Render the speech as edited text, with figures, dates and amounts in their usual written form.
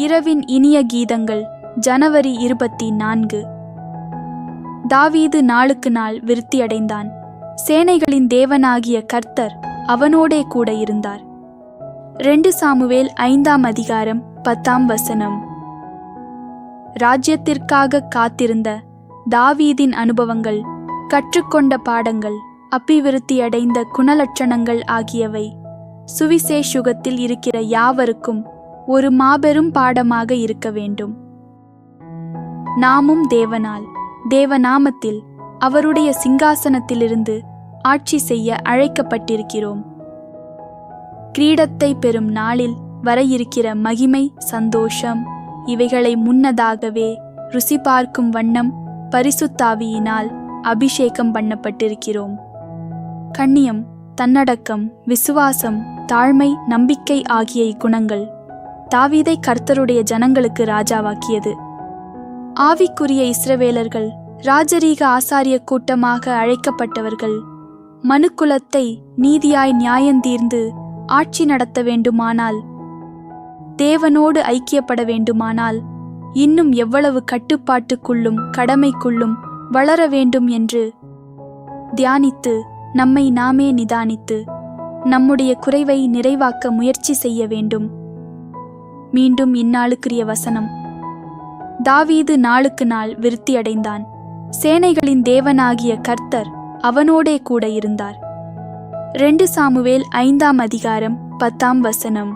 இரவின் இனிய கீதங்கள். ஜனவரி 24. தாவீது நாளுக்கு நாள் விருத்தியடைந்தான். சேனைகளின் தேவனாகிய கர்த்தர் அவனோடே கூட இருந்தார். 2 சாமுவேல் 5ஆம் அதிகாரம் 10ஆம் வசனம். ராஜ்யத்திற்காக காத்திருந்த தாவீதின் அனுபவங்கள், கற்றுக்கொண்ட பாடங்கள், அபிவிருத்தியடைந்த குணலட்சணங்கள் ஆகியவை சுவிசேஷுகத்தில் இருக்கிற யாவருக்கும் ஒரு மாபெரும் பாடமாக இருக்க வேண்டும். நாமும் தேவனால், தேவநாமத்தில், அவருடைய சிங்காசனத்திலிருந்து ஆட்சி செய்ய அழைக்கப்பட்டிருக்கிறோம். கிரீடத்தை பெறும் நாளில் வர இருக்கிற மகிமை, சந்தோஷம் இவைகளை முன்னதாகவே ருசி பார்க்கும் வண்ணம் பரிசுத்தாவியினால் அபிஷேகம் பண்ணப்பட்டிருக்கிறோம். கண்ணியம், தன்னடக்கம், விசுவாசம், தாழ்மை, நம்பிக்கை ஆகிய இக்குணங்கள் தாவீதை கர்த்தருடைய ஜனங்களுக்கு ராஜாவாக்கியது. ஆவிக்குரிய இஸ்ரவேலர்கள், ராஜரீக ஆசாரிய கூட்டமாக அழைக்கப்பட்டவர்கள், மனுக்குலத்தை நீதியாய் நியாயந்தீர்ந்து ஆட்சி நடத்த வேண்டுமானால், தேவனோடு ஐக்கியப்பட வேண்டுமானால், இன்னும் எவ்வளவு கட்டுப்பாட்டுக்குள்ளும் கடமைக்குள்ளும் வளர வேண்டும் என்று தியானித்து, நம்மை நாமே நிதானித்து, நம்முடைய குறைவை நிறைவாக்க முயற்சி செய்ய வேண்டும். மீண்டும் இந்நாளுக்குரிய வசனம். தாவீது நாளுக்கு நாள் விருத்தியடைந்தான். சேனைகளின் தேவனாகிய கர்த்தர் அவனோடே கூட இருந்தார். 2 சாமுவேல் 5ஆம் அதிகாரம் 10ஆம் வசனம்.